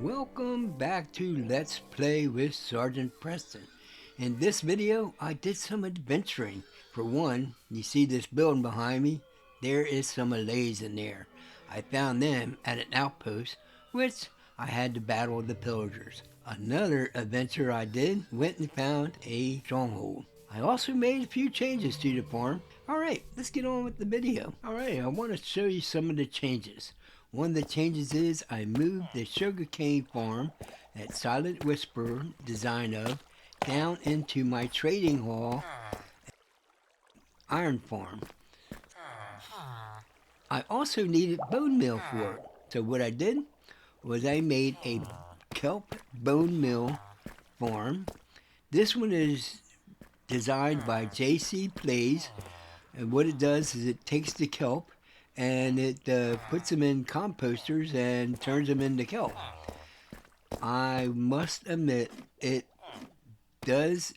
Welcome back to Let's Play with Sergeant Preston. In this video, I did some adventuring. For one, you see this building behind me? There is some allays in there. I found them at an outpost, which I had to battle the pillagers. Another adventure I did, went and found a stronghold. I also made a few changes to the farm. Alright, let's get on with the video. Alright, I want to show you some of the changes. One of the changes is I moved the sugarcane farm that Silent Whisperer designed of down into my trading hall iron farm. I also needed bone meal for it. So what I did was I made a kelp bone meal farm. This one is designed by JC Playz, and what it does is it takes the kelp and it puts them in composters and turns them into kelp. I must admit, it does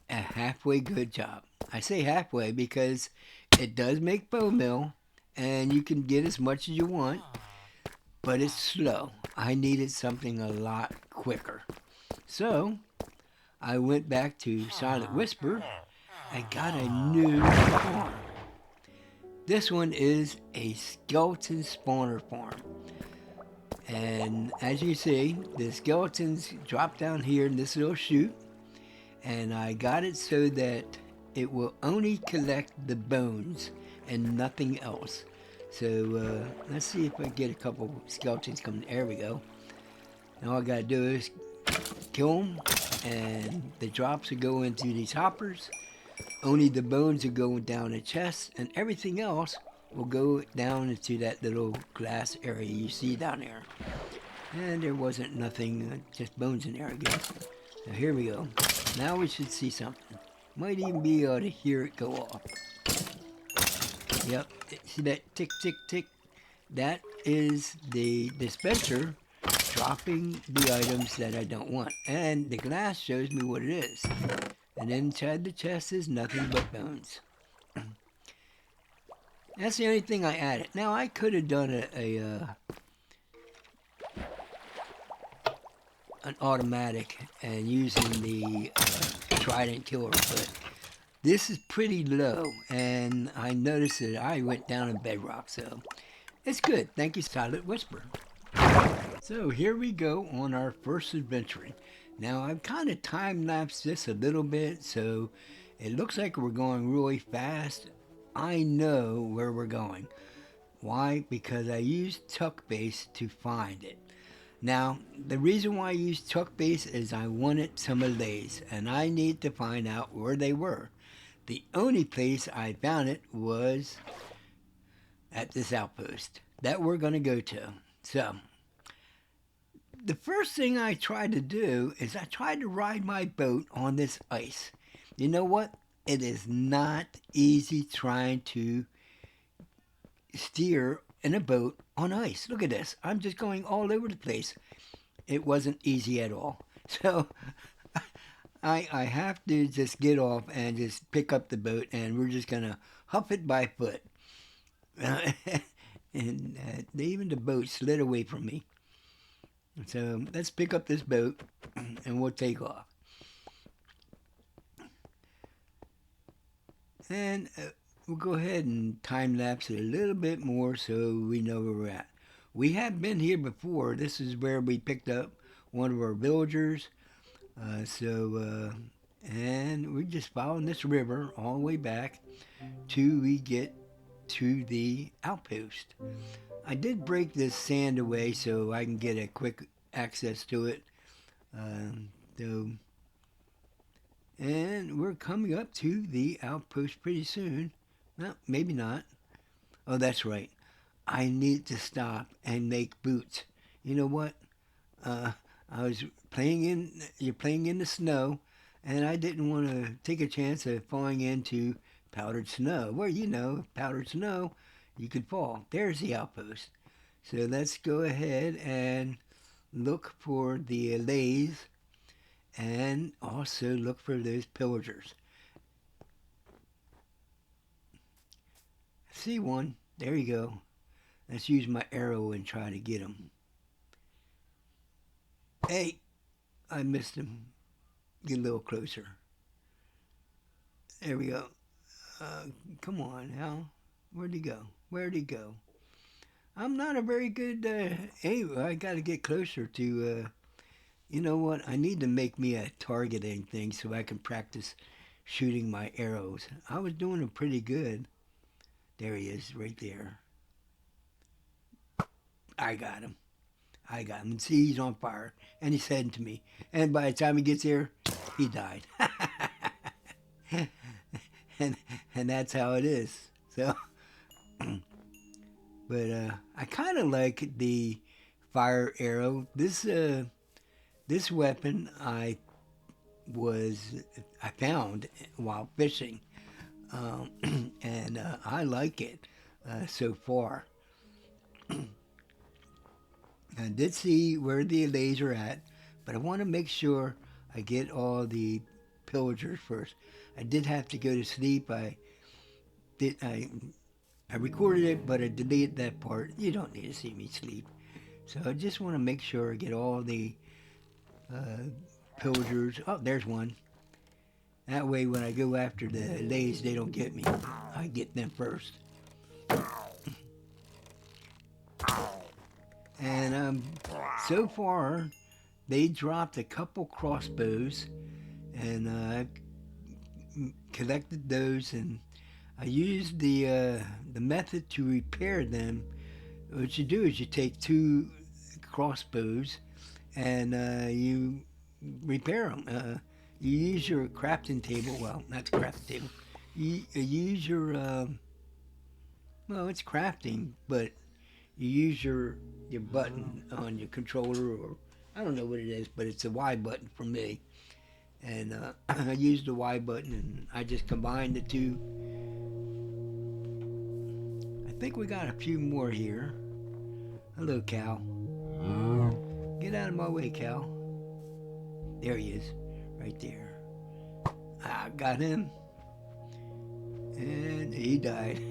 a halfway good job. I say halfway because it does make bone meal, and you can get as much as you want, but it's slow. I needed something a lot quicker. So, I went back to Silent Whisper and got a new farm. This one is a skeleton spawner farm. And as you see, the skeletons drop down here in this little chute. And I got it so that it will only collect the bones and nothing else. So let's see if I get a couple skeletons coming. There we go. Now all I gotta do is kill them, and the drops will go into these hoppers. Only the bones will go down the chest, and everything else will go down into that little glass area you see down there. And there wasn't nothing, just bones in there again. Now here we go. Now we should see something. Might even be able to hear it go off. Yep, see that tick, tick, tick? That is the dispenser dropping the items that I don't want. And the glass shows me what it is. And inside the chest is nothing but bones. That's the only thing I added. Now I could have done an automatic and using the trident killer, but this is pretty low, and I noticed that I went down in bedrock, so it's good. Thank you, Silent Whisper. So here we go on our first adventure. Now I've kind of time-lapsed this a little bit, so it looks like we're going really fast. I know where we're going. Why? Because I used ChunkBase to find it. Now, the reason why I used ChunkBase is I wanted some allays, and I need to find out where they were. The only place I found it was at this outpost that we're going to go to. So, the first thing I tried to do is I tried to ride my boat on this ice. You know what? It is not easy trying to steer in a boat on ice. Look at this. I'm just going all over the place. It wasn't easy at all. So I have to just get off and just pick up the boat, and we're just going to huff it by foot. And even the boat slid away from me. So let's pick up this boat and we'll take off. And we'll go ahead and time-lapse it a little bit more so we know where we're at. We have been here before. This is where we picked up one of our villagers. And we're just following this river all the way back till we get to the outpost. I did break this sand away so I can get a quick access to it. And we're coming up to the outpost pretty soon. Well, maybe not. Oh, that's right. I need to stop and make boots. You know what? I was playing in the snow, and I didn't want to take a chance of falling into powdered snow. Well, you know, powdered snow, you could fall. There's the outpost. So let's go ahead and look for the allays and also look for those pillagers. See one. There you go. Let's use my arrow and try to get them. Hey, I missed him. Get a little closer. There we go. Uh, Come on, Hal. Where'd he go? Where'd he go? I'm not a very good aimer. I got to get closer to. You know what? I need to make me a targeting thing so I can practice shooting my arrows. I was doing them pretty good. There he is, right there. I got him. I got him. And see, he's on fire, and he's heading to me. And by the time he gets here, he died. and and that's how it is. So, but I kind of like the fire arrow. This weapon I found while fishing, and I like it so far. I did see where the lays are at, but I want to make sure I get all the pillagers first. I did have to go to sleep. Did I recorded it, but I deleted that part. You don't need to see me sleep. So I just want to make sure I get all the pillagers. Oh, there's one. That way when I go after the lays, they don't get me. I get them first. And so far, they dropped a couple crossbows, and I collected those, and I used the method to repair them. What you do is you take 2 crossbows, and you repair them. You use your crafting table. Well, not the crafting table. You use your well, it's crafting, but you use your button on your controller, or I don't know what it is, but it's a Y button for me. And I used the Y button, and I just combined the 2. I think we got a few more here. Hello, Cal. Get out of my way, Cal. There he is, right there. I got him, and he died.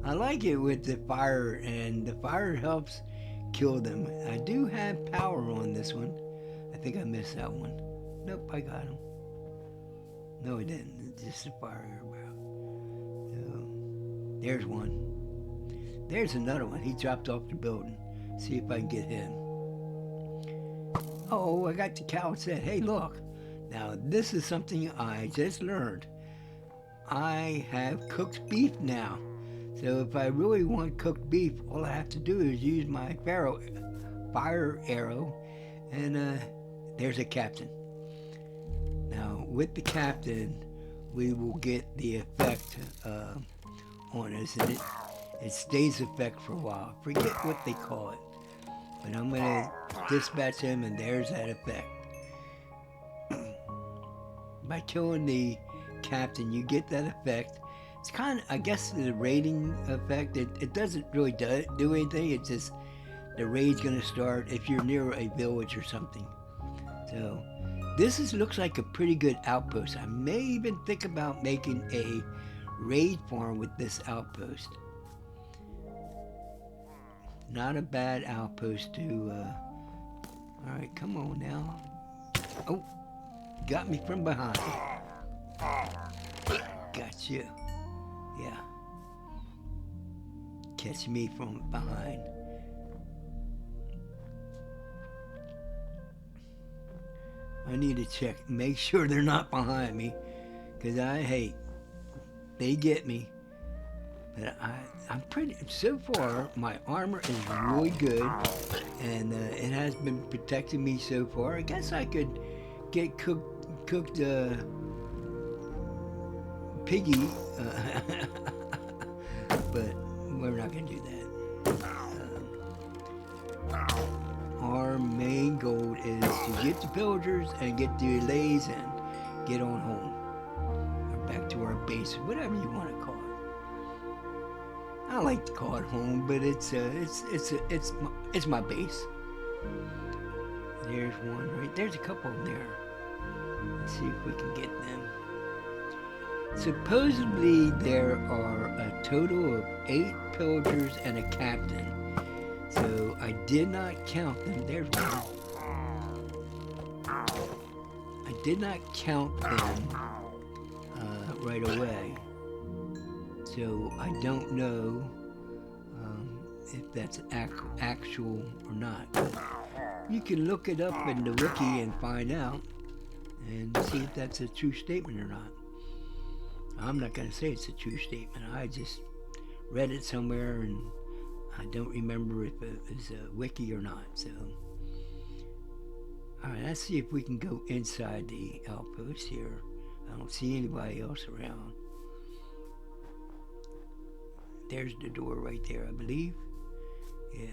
I like it with the fire, and the fire helps kill them. I do have power on this one. I think I missed that one. Nope, I got him. No, I didn't. It's just a fire arrow. So, there's one. There's another one. He dropped off the building. See if I can get him. Oh, I got the cow and said, hey, look. Now, this is something I just learned. I have cooked beef now. So if I really want cooked beef, all I have to do is use my fire arrow, and there's a captain. Now, with the captain, we will get the effect on us, and it stays effect for a while. Forget what they call it, but I'm going to dispatch him, and there's that effect. By killing the captain, you get that effect. It's kind of, I guess, the raiding effect. It doesn't really do anything. It's just the raid's going to start if you're near a village or something. So this looks like a pretty good outpost. I may even think about making a raid farm with this outpost. Not a bad outpost to... Alright, come on now. Oh, got me from behind. Got you. Yeah. Catch me from behind. I need to check, make sure they're not behind me, because they get me. But I'm pretty, so far, my armor is really good, and it has been protecting me so far. I guess I could get cooked piggy, but we're not going to do that. Our main goal is to get the pillagers and get the lays and get on home, or back to our base, whatever you want to call it. I like to call it home, but it's my base. There's one right there's a couple there. Let's see if we can get them. Supposedly there are a total of 8 pillagers and a captain. So I did not count them. There's one. I did not count them right away, so I don't know if that's actual or not. But you can look it up in the wiki and find out and see if that's a true statement or not. I'm not going to say it's a true statement. I just read it somewhere and I don't remember if it was a wiki or not. So, alright, let's see if we can go inside the outpost here. I don't see anybody else around. There's the door right there, I believe. Yeah,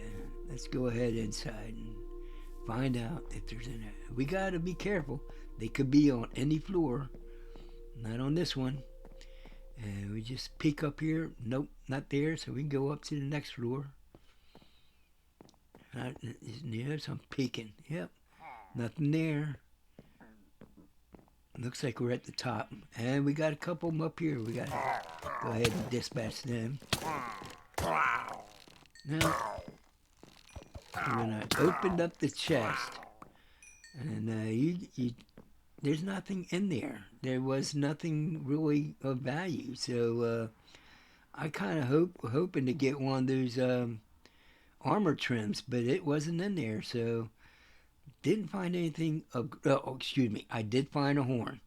let's go ahead inside and find out if there's any. We gotta be careful. They could be on any floor, not on this one. And we just peek up here. Nope, not there. So we can go up to the next floor. Yes, I'm peeking. Yep, nothing there. Looks like we're at the top. And we got a couple of them up here. We gotta go ahead and dispatch them. Now, when I opened up the chest, and there's nothing in there. There was nothing really of value. So I kind of hoping to get one of those armor trims, but it wasn't in there. So didn't find anything. Oh, excuse me. I did find a horn.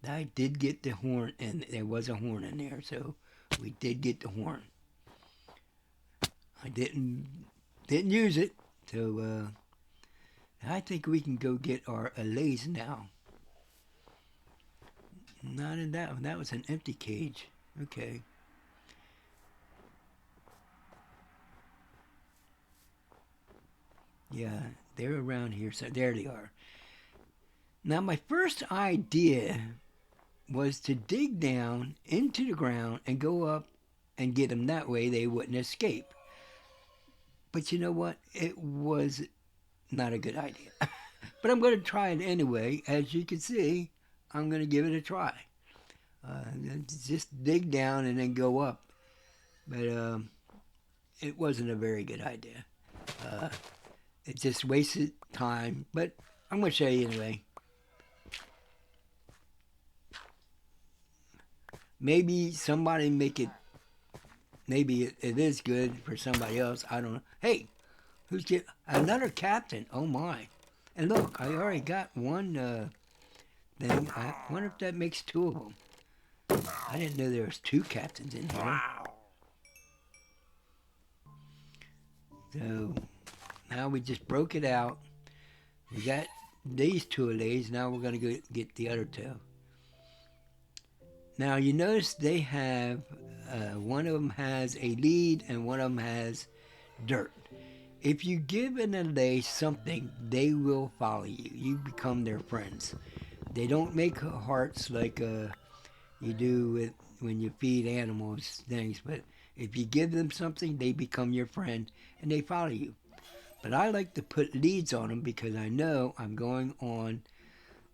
I did get the horn, and there was a horn in there. So we did get the horn. I didn't use it, so I think we can go get our allays now. Not in that one. That was an empty cage. Okay. Yeah, they're around here. So there they are. Now my first idea was to dig down into the ground and go up and get them. That way they wouldn't escape. But you know what? It was not a good idea. But I'm going to try it anyway. As you can see, I'm going to give it a try. Just dig down and then go up. But it wasn't a very good idea. It just wasted time. But I'm going to show you anyway. Maybe somebody make it. Maybe it is good for somebody else. I don't know. Hey, who's another captain? Oh my! And look, I already got one thing. I wonder if that makes two of them. I didn't know there was two captains in here. Wow. So now we just broke it out. We got these two allays. Now we're gonna go get the other two. Now you notice they have. One of them has a lead and one of them has dirt. If you give an allay something, they will follow you. You become their friends. They don't make hearts like you do when you feed animals things, but if you give them something, they become your friend and they follow you. But I like to put leads on them because I know I'm going on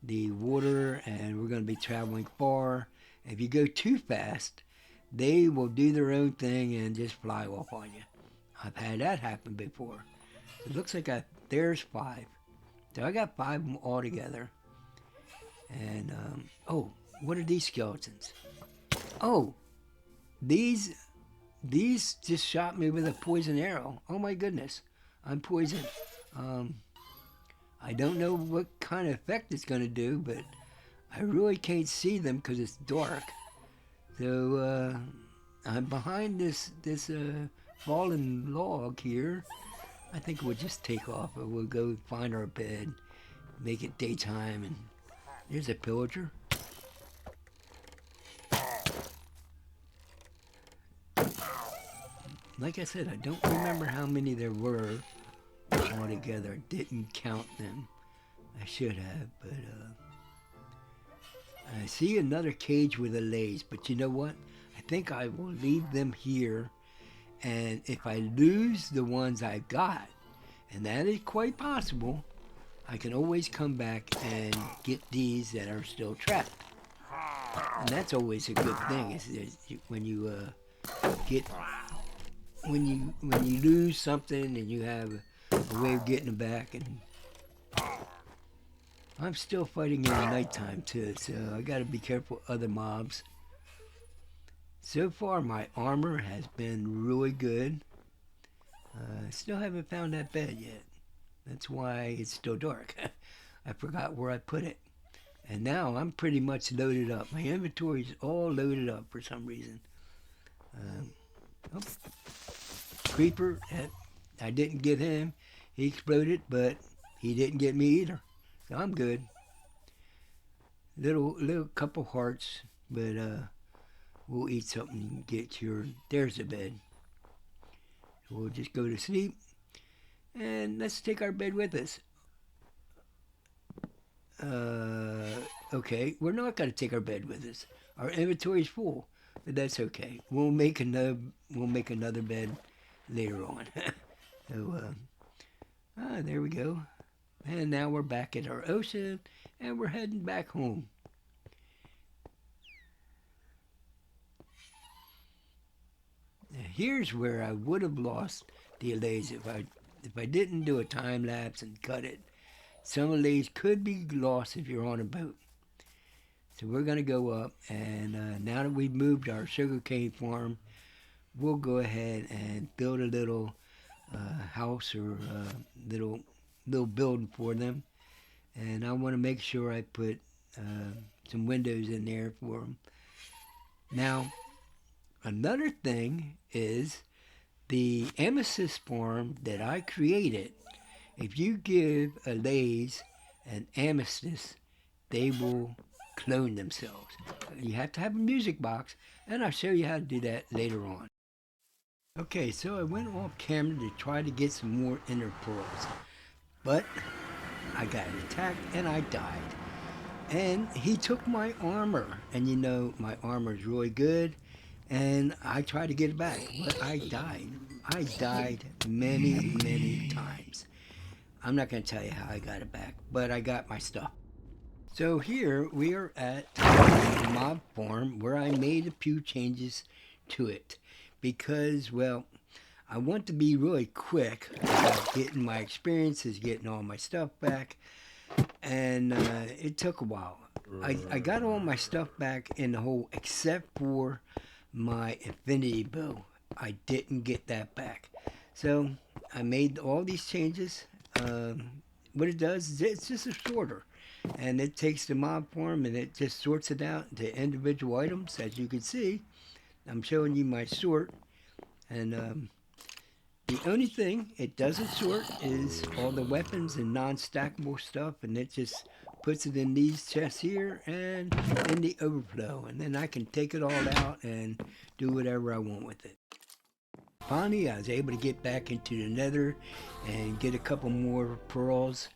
the water and we're going to be traveling far. If you go too fast, they will do their own thing and just fly off on you. I've had that happen before. It looks like there's 5. So I got 5 of them all together. And, oh, what are these skeletons? Oh, these just shot me with a poison arrow. Oh my goodness, I'm poisoned. I don't know what kind of effect it's going to do, but I really can't see them because it's dark. So I'm behind this fallen log here. I think we'll just take off. We'll go find our bed, make it daytime, and there's a pillager. Like I said, I don't remember how many there were altogether. Didn't count them. I should have, but I see another cage with allays, but you know what? I think I will leave them here, and if I lose the ones I got, and that is quite possible, I can always come back and get these that are still trapped. And that's always a good thing, is when you when you lose something and you have a way of getting it back. And I'm still fighting in the nighttime too, so I gotta be careful of other mobs. So far, my armor has been really good. Still haven't found that bed yet. That's why it's still dark. I forgot where I put it. And now I'm pretty much loaded up. My inventory's all loaded up for some reason. Oh, creeper, I didn't get him. He exploded, but he didn't get me either. So I'm good. Little couple hearts, but we'll eat something and get cured. There's the bed. We'll just go to sleep, and let's take our bed with us. Okay, we're not gonna take our bed with us. Our inventory's full, but that's okay. We'll make another bed later on. So, there we go. And now we're back at our ocean, and we're heading back home. Now, here's where I would have lost the allays if I didn't do a time lapse and cut it. Some allays could be lost if you're on a boat. So we're going to go up, and now that we've moved our sugarcane farm, we'll go ahead and build a little house or little building for them. And I want to make sure I put some windows in there for them. Now, another thing is the amethyst farm that I created. If you give allays an amethyst, they will clone themselves. You have to have a music box, and I'll show you how to do that later on. Okay, so I went off camera to try to get some more ender pearls, but I got attacked and I died. And he took my armor, and you know my armor is really good, and I tried to get it back, but I died. I died many times. I'm not going to tell you how I got it back, but I got my stuff. So here we are at the mob farm where I made a few changes to it because, well, I want to be really quick about getting my experiences, getting all my stuff back, and it took a while. I got all my stuff back in the hole except for my infinity bow. I didn't get that back. So I made all these changes. What it does is it's just a sorter, and it takes the mob form and it just sorts it out into individual items. As you can see, I'm showing you my sort, and the only thing it doesn't sort is all the weapons and non-stackable stuff, and it just puts it in these chests here and in the overflow, and then I can take it all out and do whatever I want with it. Finally, I was able to get back into the nether and get a couple more pearls.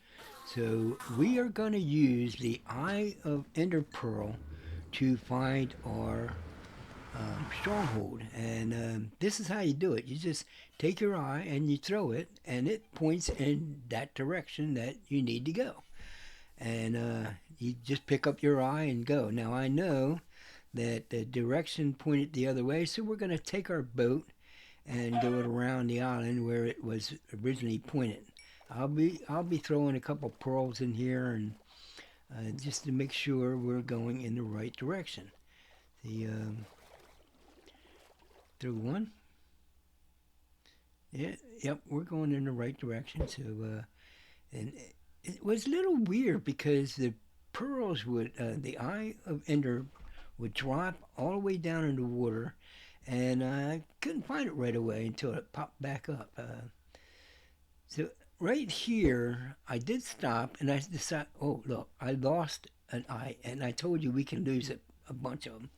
So we are going to use the Eye of Ender Pearl to find our stronghold. And this is how you do it. You just take your eye and you throw it, and it points in that direction that you need to go. And you just pick up your eye and go. Now I know that the direction pointed the other way, so we're going to take our boat and go around the island where it was originally pointed. I'll be throwing a couple pearls in here and just to make sure we're going in the right direction. The through one. Yeah, yep, we're going in the right direction. So and it was a little weird because the pearls would the Eye of Ender would drop all the way down in the water, and I couldn't find it right away until it popped back up. So right here, I did stop, and I decided, oh, look, I lost an eye, and I told you we can lose a bunch of them.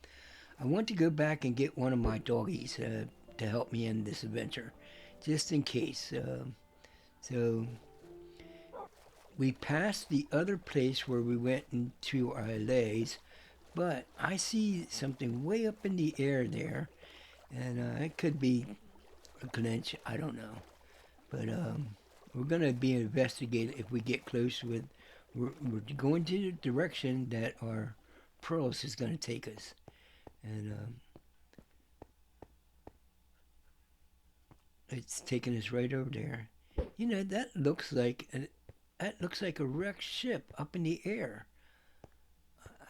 I want to go back and get one of my doggies to help me in this adventure, just in case. So we passed the other place where we went into our allays, but I see something way up in the air there, and it could be a glitch, I don't know. But we're going to be investigated if we get close with, we're going to the direction that our pearls is going to take us. And it's taking us right over there. You know, that looks like that looks like a wrecked ship up in the air.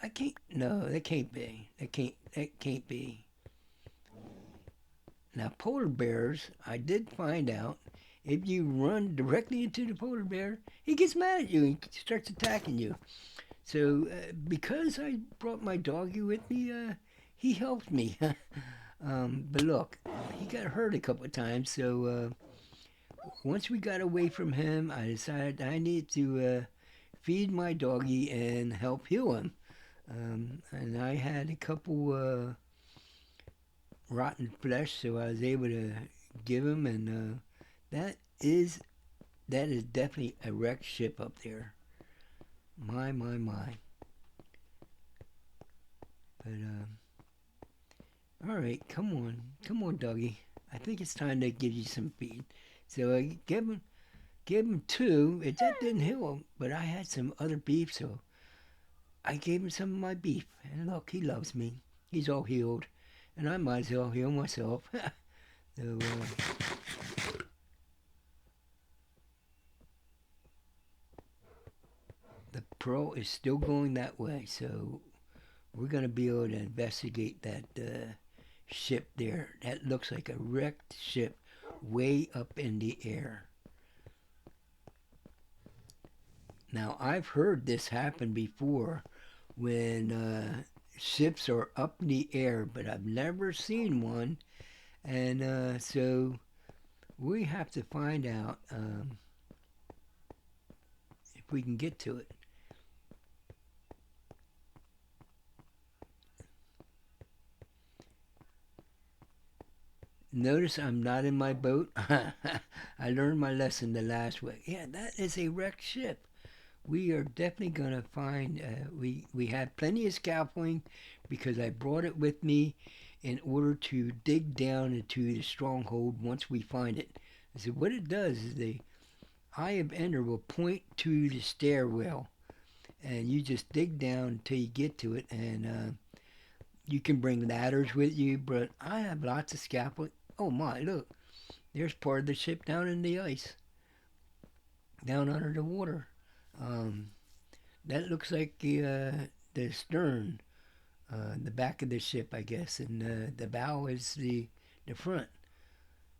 I can't. No, that can't be. That can't be. Now, polar bears, I did find out, if you run directly into the polar bear, he gets mad at you and starts attacking you. So, because I brought my doggy with me, he helped me. But look, he got hurt a couple of times, so once we got away from him, I decided I needed to feed my doggy and help heal him. And I had a couple rotten flesh, so I was able to give him, and that is definitely a wrecked ship up there. My. But all right, come on, doggy. I think it's time to give you some feed. So I gave him two. That didn't heal him, but I had some other beef, so I gave him some of my beef. And look, he loves me. He's all healed, and I might as well heal myself. So the pearl is still going that way, so we're gonna be able to investigate that ship there. That looks like a wrecked ship way up in the air. Now, I've heard this happen before when ships are up in the air, but I've never seen one. And so we have to find out if we can get to it. Notice I'm not in my boat. I learned my lesson the last week. Yeah, that is a wrecked ship. We are definitely going to find, we had plenty of scaffolding because I brought it with me in order to dig down into the stronghold once we find it. So what it does is the Eye of Ender will point to the stairwell, and you just dig down until you get to it, and you can bring ladders with you, but I have lots of scaffolding. Oh my, look, there's part of the ship down in the ice, down under the water. That looks like the stern, the back of the ship, I guess, and the bow is the front.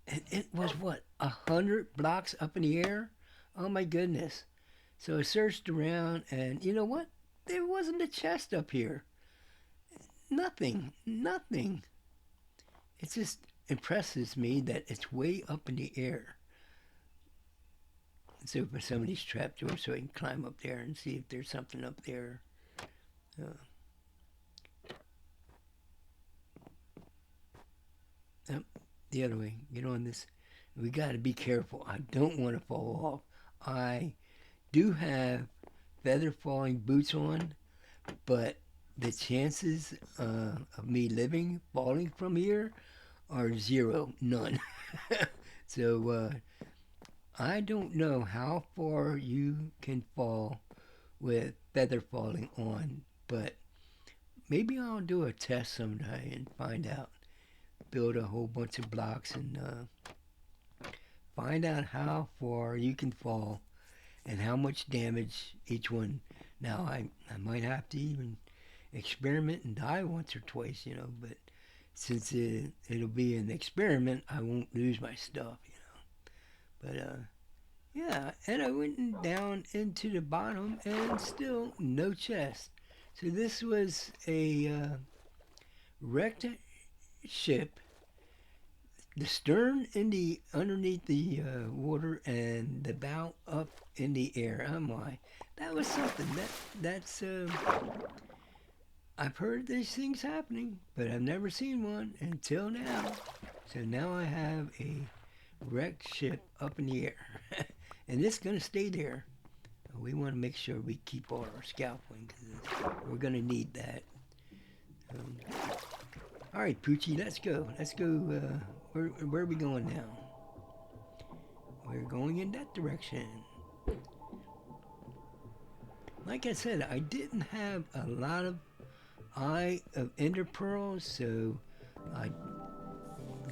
And it was what, 100 blocks up in the air? Oh my goodness! So I searched around, and you know what? There wasn't a chest up here. Nothing. It just impresses me that it's way up in the air. Let's open some of these trapdoors so I can climb up there and see if there's something up there. Oh, the other way. Get on this. We got to be careful. I don't want to fall off. I do have feather falling boots on, but the chances of me falling from here are zero, none. So I don't know how far you can fall with feather falling on, but maybe I'll do a test someday and find out. Build a whole bunch of blocks and find out how far you can fall and how much damage each one. Now, I might have to even experiment and die once or twice, but since it'll be an experiment, I won't lose my stuff, But, yeah, and I went down into the bottom and still no chest. So this was a wrecked ship. The stern underneath the water and the bow up in the air. Oh my, that was something. That's I've heard these things happening, but I've never seen one until now. So now I have a wrecked ship up in the air, and it's gonna stay there. We want to make sure we keep all our scaffolding because we're gonna need that. All right, Poochie, let's go. Where are we going now? We're going in that direction. Like I said, I didn't have a lot of Eye of Ender pearls, so I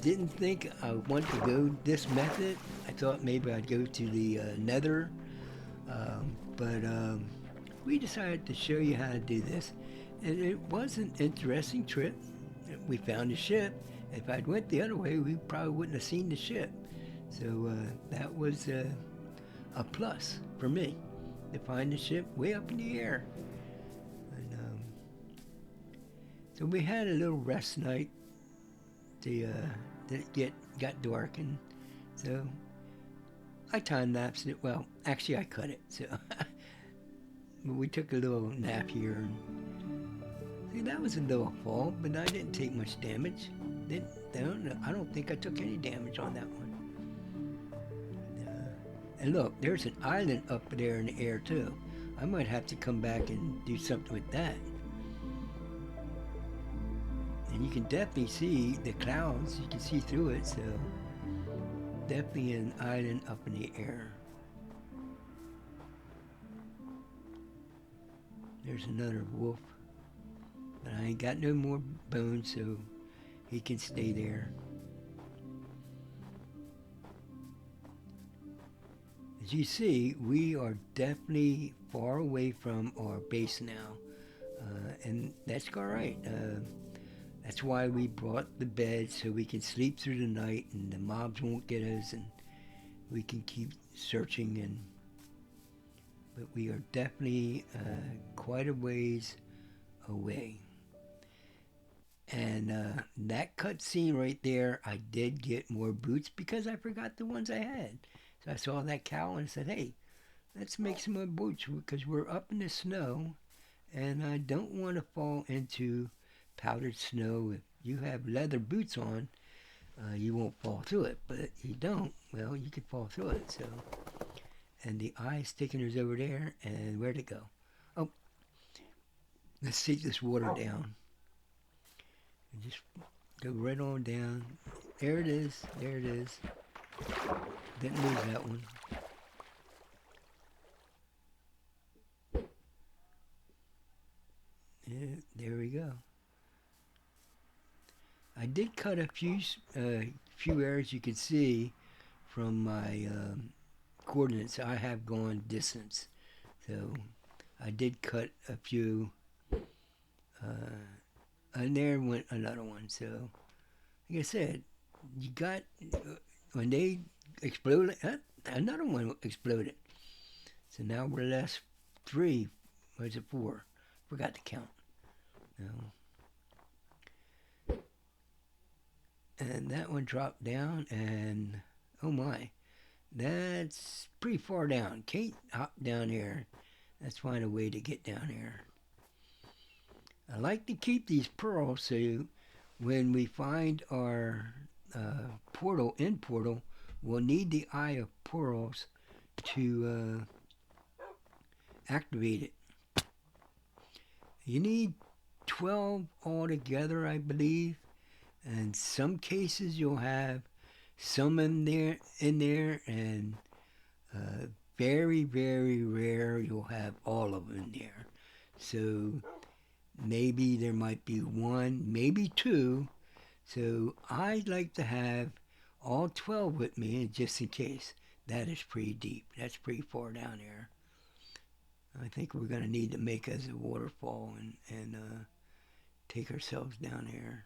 didn't think I wanted to go this method. I thought maybe I'd go to the Nether But we decided to show you how to do this. And it was an interesting trip. We found the ship. If I'd went the other way, we probably wouldn't have seen the ship. So that was a plus for me to find the ship way up in the air. And so we had a little rest night. It got dark, and so I time lapsed it. Well, actually, I cut it. So we took a little nap here. And, see, that was a little fall, but I didn't take much damage. I don't think I took any damage on that one. And look, there's an island up there in the air too. I might have to come back and do something with that. And you can definitely see the clouds. You can see through it, so definitely an island up in the air. There's another wolf. But I ain't got no more bones, so he can stay there. As you see, we are definitely far away from our base now. And that's all right. That's why we brought the bed, so we can sleep through the night and the mobs won't get us, and we can keep searching. But we are definitely quite a ways away. And that cutscene right there, I did get more boots because I forgot the ones I had. So I saw that cow and said, hey, let's make some more boots because we're up in the snow and I don't want to fall into powdered snow. If you have leather boots on, you won't fall through it. But if you don't, well, you could fall through it. So, and the eye sticker's over there, and where'd it go? Oh, let's take this water down. And just go right on down. There it is. There it is. Didn't lose that one. Yeah, there we go. I did cut a few areas you can see from my coordinates. I have gone distance, so I did cut a few. And there went another one. So, like I said, you got when they exploded, another one exploded. So now we're left 3. Or is it 4? Forgot to count. No. And that one dropped down, and oh my, that's pretty far down. Can't hop down here. Let's find a way to get down here. I like to keep these pearls so when we find our portal, we'll need the Eye of Pearls to activate it. You need 12 altogether, I believe. In some cases, you'll have some in there, and very, very rare you'll have all of them in there. So maybe there might be 1, maybe 2. So I'd like to have all 12 with me, just in case. That is pretty deep. That's pretty far down there. I think we're going to need to make us a waterfall and take ourselves down here.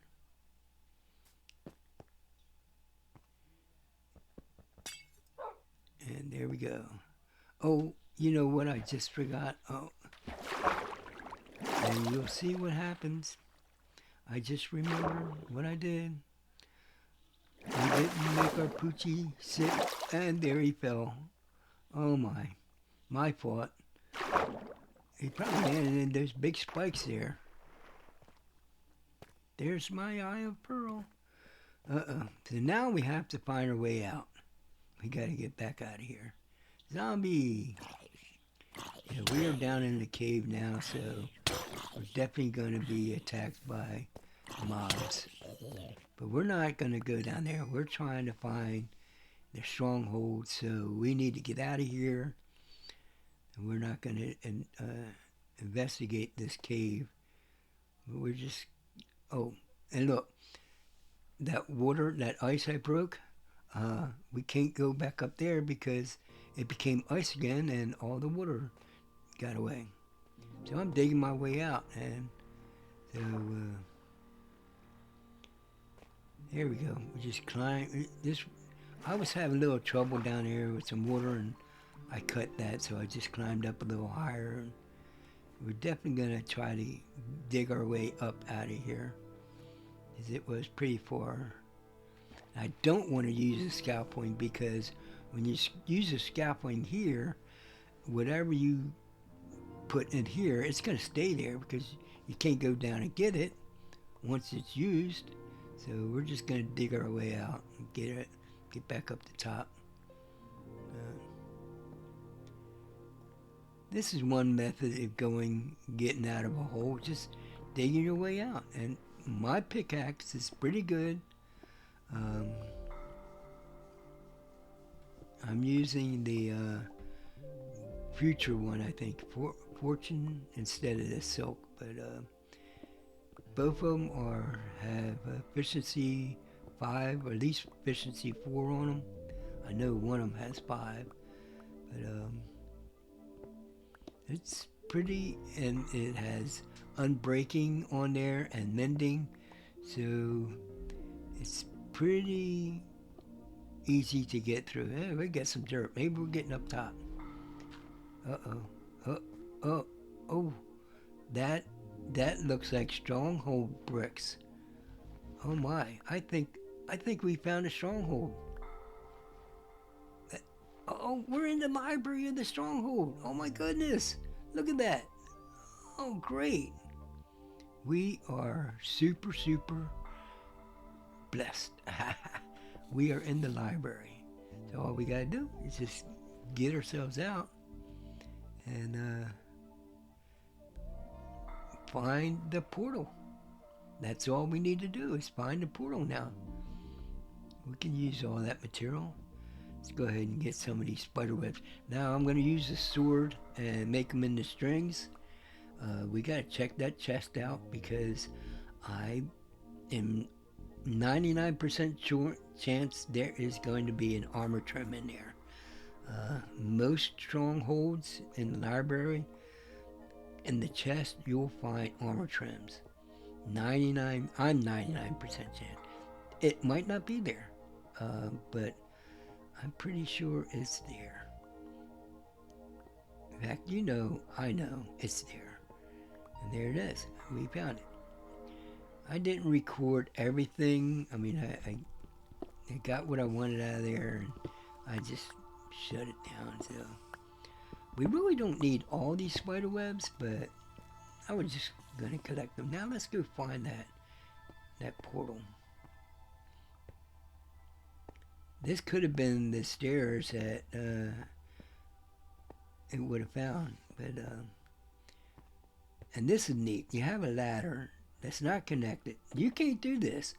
And there we go. Oh, you know what I just forgot? Oh, and you'll see what happens. I just remember what I did. We didn't make our Poochie sit, and there he fell. Oh my fault. He probably landed in those big spikes there. There's my Eye of Pearl. So now we have to find our way out. We gotta get back out of here. Zombie! Yeah, we are down in the cave now, so we're definitely going to be attacked by mobs. But we're not going to go down there. We're trying to find the stronghold, so we need to get out of here. And we're not going to investigate this cave. But we're just... Oh, and look. That water, that ice I broke, we can't go back up there because it became ice again, and all the water got away. So I'm digging my way out, and so here we go. We just climb this. I was having a little trouble down here with some water, and I cut that, so I just climbed up a little higher. And we're definitely gonna try to dig our way up out of here, because it was pretty far. I don't want to use a scaffolding, because when you use a scaffolding here, whatever you put in here, it's going to stay there, because you can't go down and get it once it's used. So we're just going to dig our way out and get back up the top. This is one method of getting out of a hole, just digging your way out. And my pickaxe is pretty good. I'm using the future one, I think, fortune instead of the silk, but both of them have efficiency 5, or at least efficiency 4 on them. I know one of them has 5, but it's pretty, and it has unbreaking on there and mending, so it's pretty easy to get through. Hey, we got some dirt. Maybe we're getting up top. Oh, that looks like stronghold bricks. Oh my! I think we found a stronghold. Oh, we're in the library of the stronghold. Oh my goodness! Look at that. Oh great! We are super blessed. We are in the library. So all we gotta do is just get ourselves out and find the portal. That's all we need to do, is find the portal now. We can use all that material. Let's go ahead and get some of these spider webs. Now I'm going to use the sword and make them into strings. We got to check that chest out, because I am 99% sure chance there is going to be an armor trim in there. Most strongholds in the library, in the chest, you'll find armor trims. I'm 99% chance. It might not be there, but I'm pretty sure it's there. In fact, I know it's there. And there it is. We found it. I didn't record everything. I mean, I got what I wanted out of there, and I just shut it down. So we really don't need all these spider webs, but I was just gonna collect them. Now let's go find that portal. This could have been the stairs that it would have found, but and this is neat. You have a ladder that's not connected. You can't do this,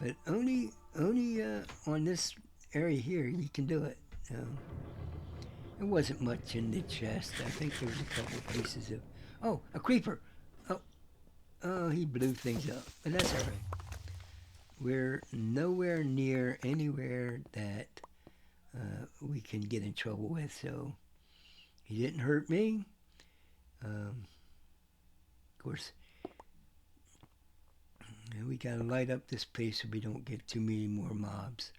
but only on this area here you can do it. There wasn't much in the chest. I think there was a couple of pieces of... Oh, a creeper! Oh, he blew things up, but that's all right. We're nowhere near anywhere that we can get in trouble with, so he didn't hurt me. Of course, we gotta light up this place so we don't get too many more mobs.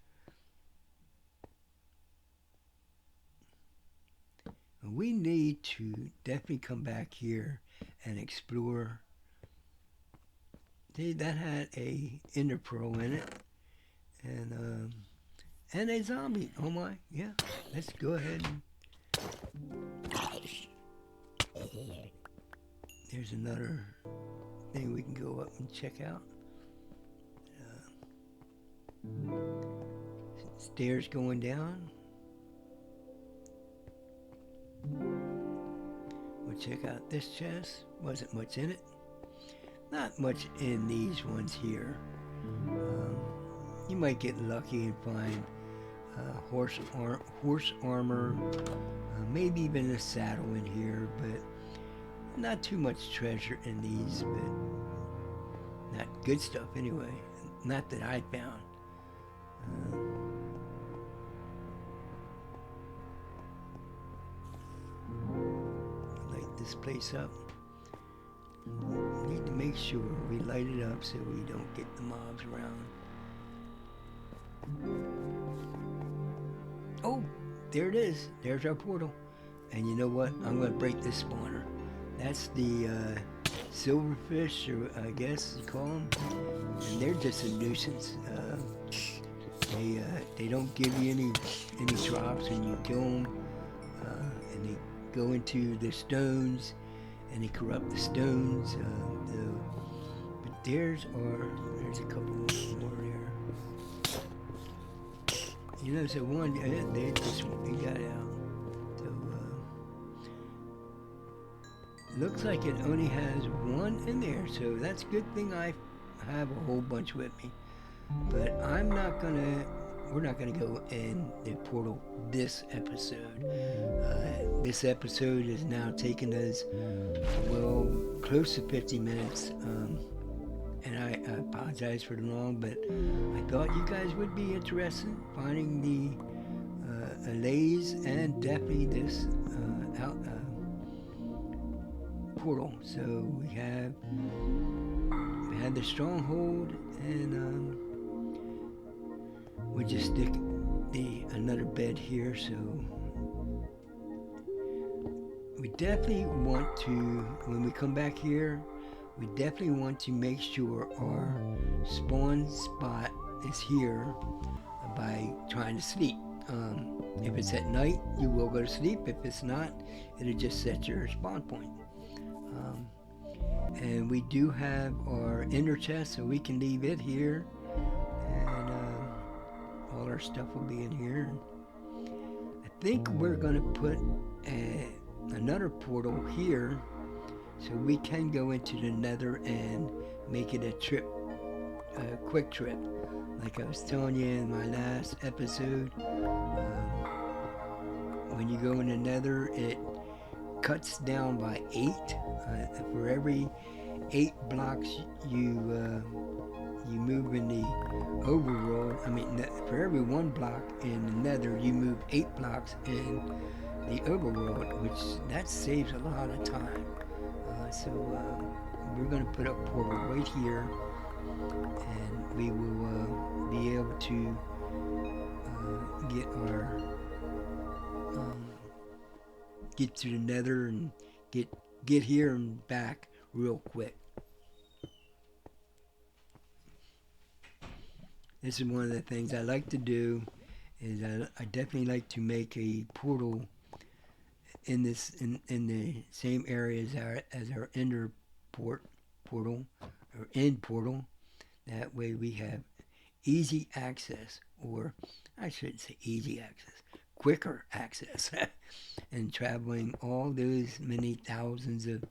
We need to definitely come back here and explore. See, that had a ender pearl in it, and a zombie. Oh my, yeah. Let's go ahead and... There's another thing we can go up and check out. Stairs going down. We'll check out this chest. Wasn't much in it. Not much in these ones here. You might get lucky and find horse armor, maybe even a saddle in here, but not too much treasure in these, but not good stuff anyway. Not that I found. this place up. Need to make sure we light it up so we don't get the mobs around. Oh, there it is. There's our portal. And you know what? I'm going to break this spawner. That's the silverfish, or I guess you call them. And they're just a nuisance. They don't give you any drops when you kill them. And they go into the stones and they corrupt the stones. But there's a couple more there. You know, so one, they got out. So, looks like it only has one in there, so that's a good thing I have a whole bunch with me. But we're not gonna go in the portal this episode. This episode is now taking us, well, close to 50 minutes. And I apologize for the long, but I thought you guys would be interested in finding the allays and definitely this portal. So we had the stronghold, and we just stick another bed here. So we definitely want to, when we come back here, we definitely want to make sure our spawn spot is here by trying to sleep. If it's at night, you will go to sleep. If it's not, it'll just set your spawn point. And we do have our inner chest, so we can leave it here, and all our stuff will be in here. I think we're going to put another portal here, so we can go into the nether and make it a quick trip. Like I was telling you in my last episode, when you go in the nether, it cuts down by 8. For every 8 blocks you move in the overworld, for every 1 block in the nether, you move 8 blocks in the overworld, which that saves a lot of time. So we're going to put a portal right here, and we will be able to get to the nether and get here and back real quick. This is one of the things I like to do, is I definitely like to make a portal in the same area as our ender portal or end portal. That way we have easy access, or I shouldn't say easy access, quicker access, and traveling all those many thousands of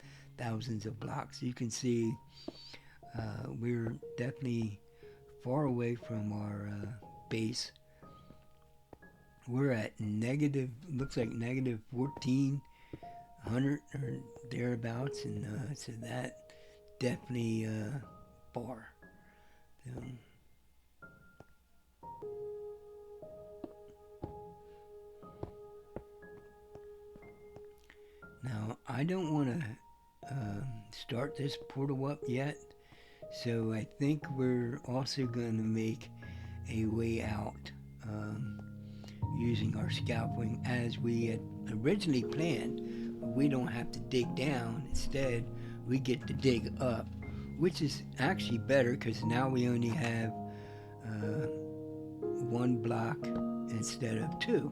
blocks. You can see we're definitely far away from our base. We're at looks like negative 1400 or thereabouts, and so that definitely far. Now, I don't want to start this portal up yet, so I think we're also going to make a way out using our scaffolding as we had originally planned. We don't have to dig down. Instead, we get to dig up, which is actually better because now we only have 1 block instead of 2.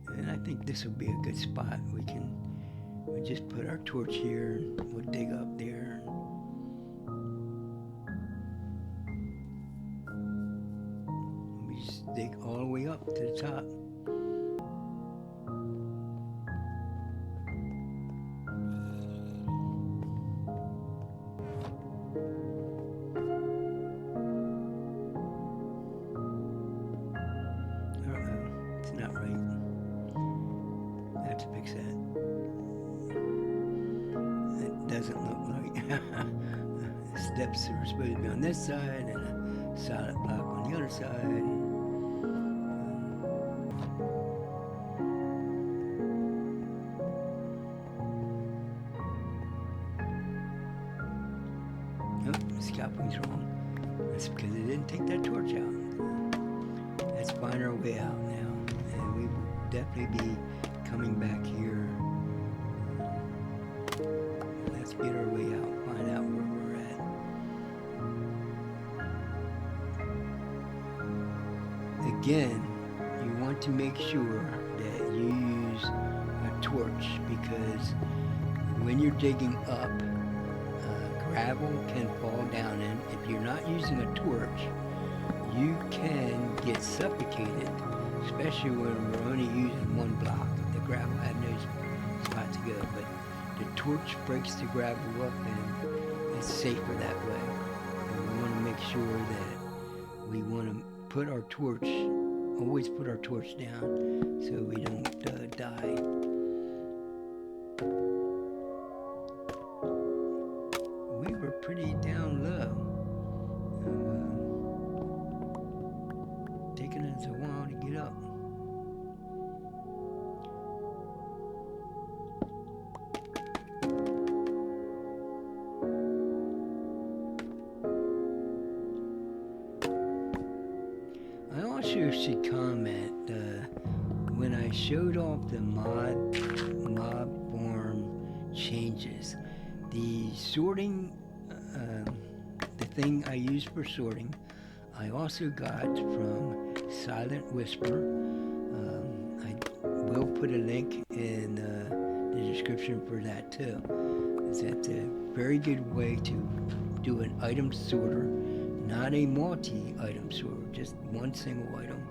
And I think this will be a good spot. We'll just put our torch here, and we'll dig up there. We just dig all the way up to the top. It's not right. I have to fix that. It doesn't look like the steps are supposed to be on this side and a solid block on the other side. scalping's wrong. That's because it didn't take that torch out. Let's find our way out now. And we will definitely be coming back here. Let's get our way out, find out where we're at. Again, you want to make sure that you use a torch, because when you're digging up, gravel can fall down in. If you're not using a torch, you can get suffocated, especially when we're only using one block. The gravel had no spot to go, but the torch breaks the gravel up and it's safer that way. And we want to make sure that we want to put our torch, always put our torch down so we don't die. We were pretty down low. Taking us a while to get up. I also should comment, when I showed off the mob farm changes, the sorting, the thing I use for sorting, I also got from Silent Whisper. I will put a link in the description for that too. That's a very good way to do an item sorter, not a multi-item sorter, just one single item.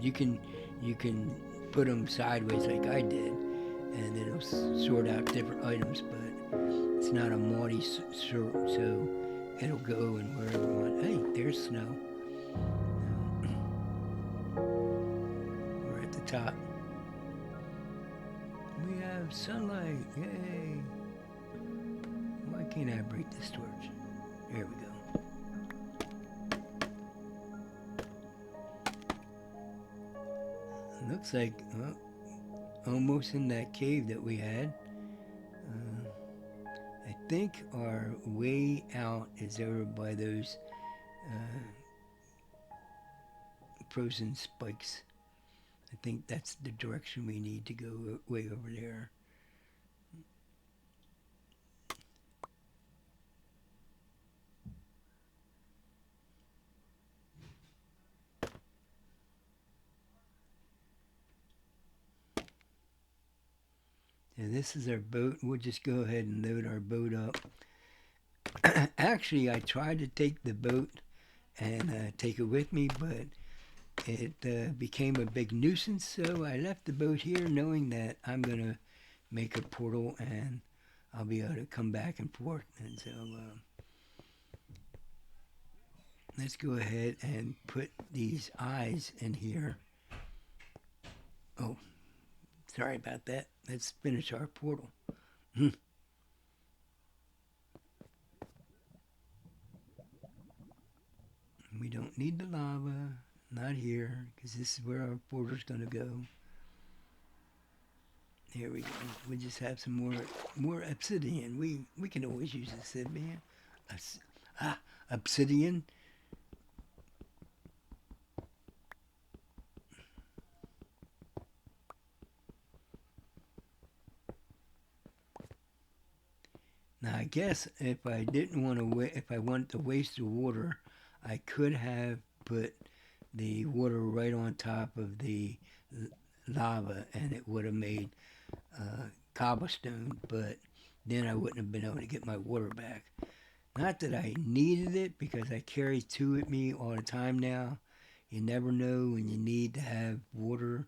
You can put them sideways like I did, and it'll sort out different items, but it's not a multi-sort, so it'll go and wherever you want. Hey, there's snow. We're at the top. We have sunlight, yay! Why can't I break this torch? There we go. Looks like, well, almost in that cave that we had. I think our way out is over by those frozen spikes. I think that's the direction we need to go, way over there. And this is our boat. We'll just go ahead and load our boat up. Actually, I tried to take the boat and take it with me, but it became a big nuisance, so I left the boat here knowing that I'm going to make a portal and I'll be able to come back and forth. And so let's go ahead and put these eyes in here. Oh, sorry about that. Let's finish our portal. We don't need the lava, not here, because this is where our portal's going to go. Here we go. We just have some more obsidian. We can always use obsidian. Obsidian. Now I guess if I didn't want to, if I wanted to waste the water, I could have put the water right on top of the lava, and it would have made cobblestone. But then I wouldn't have been able to get my water back. Not that I needed it, because I carry two with me all the time now. You never know when you need to have water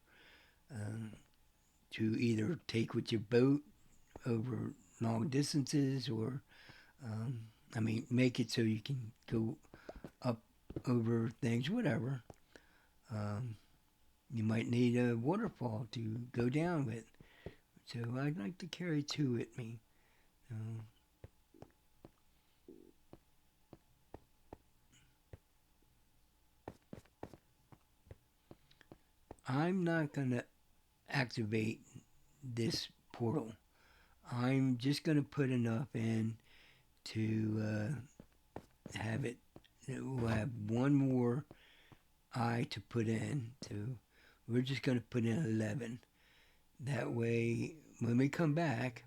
to either take with your boat over long distances, or make it so you can go up over things, whatever. You might need a waterfall to go down with, so I'd like to carry two with me. I'm not going to activate this portal. I'm just going to put enough in to have it. We'll have one more eye to put in. So we're just going to put in 11. That way, when we come back,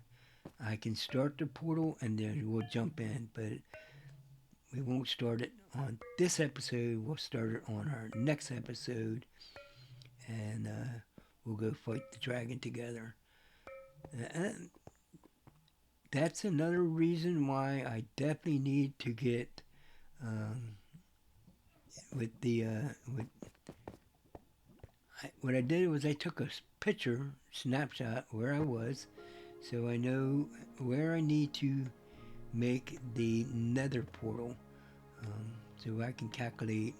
I can start the portal and then we'll jump in. But we won't start it on this episode. We'll start it on our next episode. And we'll go fight the dragon together. And that's another reason why I definitely need to get what I did was I took a picture, snapshot where I was, so I know where I need to make the nether portal, so I can calculate.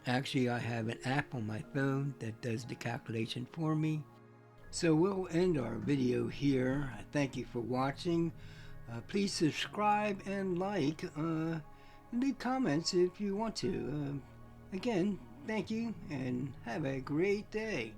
Actually, I have an app on my phone that does the calculation for me. So we'll end our video here. Thank you for watching. Please subscribe and like. Leave comments if you want to. Again, thank you and have a great day.